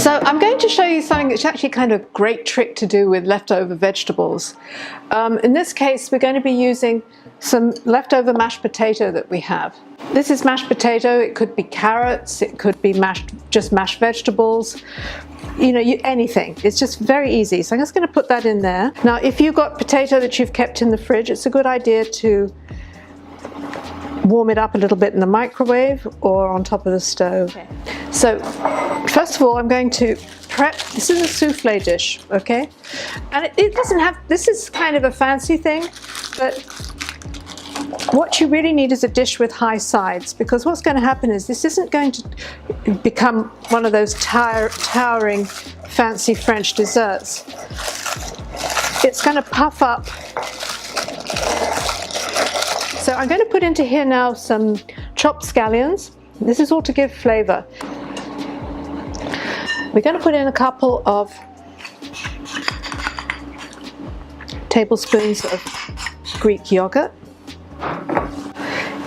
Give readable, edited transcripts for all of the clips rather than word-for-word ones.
So I'm going to show you something that's actually kind of a great trick to do with leftover vegetables. In this case, we're going to be using some leftover mashed potato that we have. This is mashed potato. It could be carrots, it could be just mashed vegetables, you know, anything. It's just very easy. So I'm just going to put that in there. Now, if you've got potato that you've kept in the fridge, it's a good idea to warm it up a little bit in the microwave or on top of the stove. Okay. So first of all, I'm going to prep. This is a souffle dish, okay? And it doesn't have, this is kind of a fancy thing, but what you really need is a dish with high sides, because what's going to happen is this isn't going to become one of those towering fancy French desserts. It's going to puff up. So I'm going to put into here now some chopped scallions. This is all to give flavor. We're going to put in a couple of tablespoons of Greek yogurt.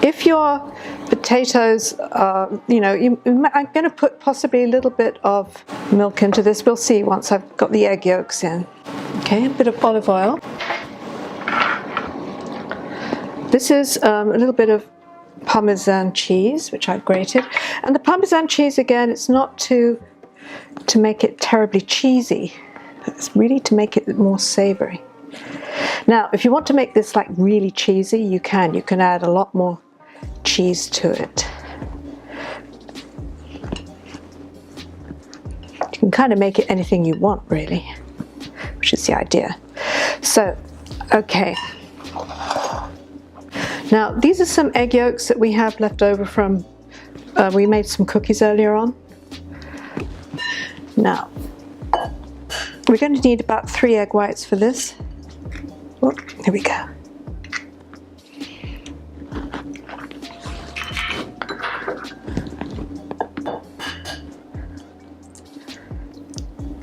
If your potatoes are, you know, I'm going to put possibly a little bit of milk into this. We'll see once I've got the egg yolks in. Okay, a bit of olive oil. This is a little bit of Parmesan cheese, which I've grated. And the Parmesan cheese, again, it's not to make it terribly cheesy. It's really to make it more savory. Now, if you want to make this like really cheesy, you can. You can add a lot more cheese to it. You can kind of make it anything you want, really, which is the idea. So, okay. Now, these are some egg yolks that we have left over from, we made some cookies earlier on. Now, we're going to need about 3 egg whites for this. Oh, here we go.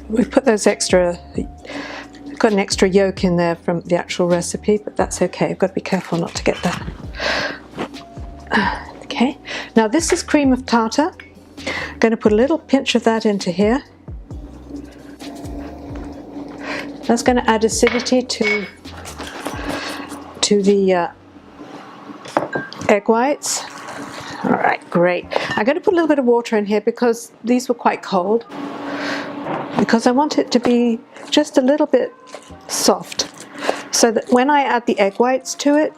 We put those extra, got an extra yolk in there from the actual recipe, but that's okay. I've got to be careful not to get that. Okay, now this is cream of tartar. I'm going to put a little pinch of that into here. That's going to add acidity to the egg whites. All right, great. I'm going to put a little bit of water in here because these were quite cold, because I want it to be just a little bit soft, so that when I add the egg whites to it,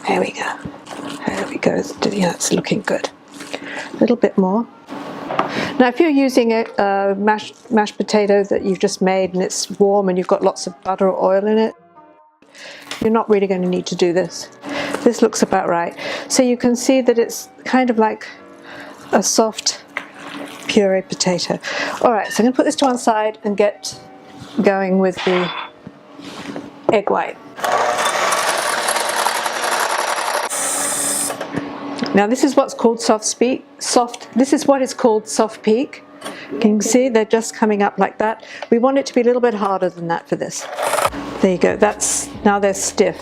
there we go. There we go. Yeah, it's looking good. A little bit more. Now, if you're using a mashed potato that you've just made and it's warm and you've got lots of butter or oil in it, you're not really going to need to do this. This looks about right. So you can see that it's kind of like a soft puree potato. All right, so I'm going to put this to one side and get going with the egg white. Now this is what's called this is what is called soft peak. Can you see they're just coming up like that? We want it to be a little bit harder than that for this. There you go. Now they're stiff,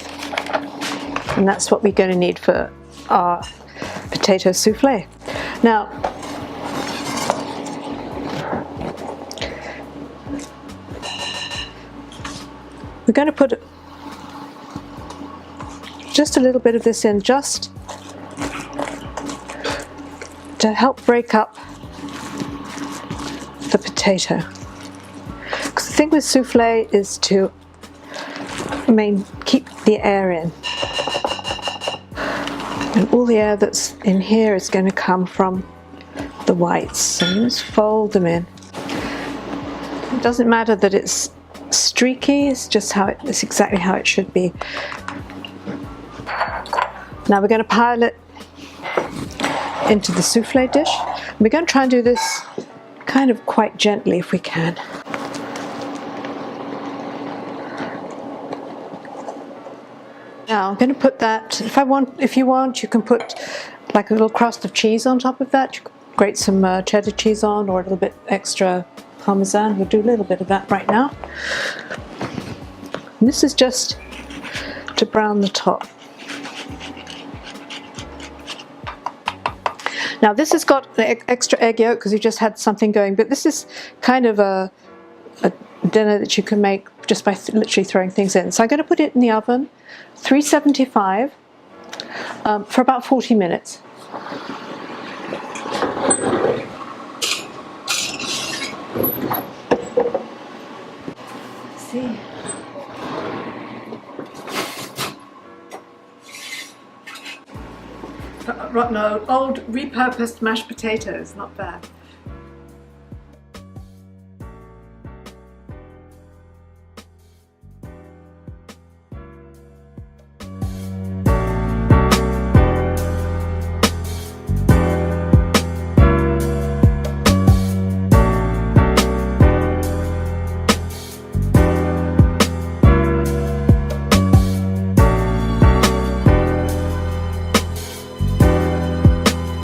and that's what we're going to need for our potato souffle. Now, we're going to put just a little bit of this in, just to help break up the potato. Because the thing with souffle is to keep the air in. And all the air that's in here is going to come from the whites. So just fold them in. It doesn't matter that it's streaky, it's just it's exactly how it should be. Now we're going to pile it into the souffle dish. We're going to try and do this kind of quite gently if we can. Now I'm going to put that, if you want, you can put like a little crust of cheese on top of that. You can grate some cheddar cheese on, or a little bit extra Parmesan. We'll do a little bit of that right now. And this is just to brown the top. Now this has got an extra egg yolk because you just had something going, but this is kind of a dinner that you can make just by literally throwing things in. So I'm going to put it in the oven, 375, for about 40 minutes. Let's see. No, old repurposed mashed potatoes, not bad.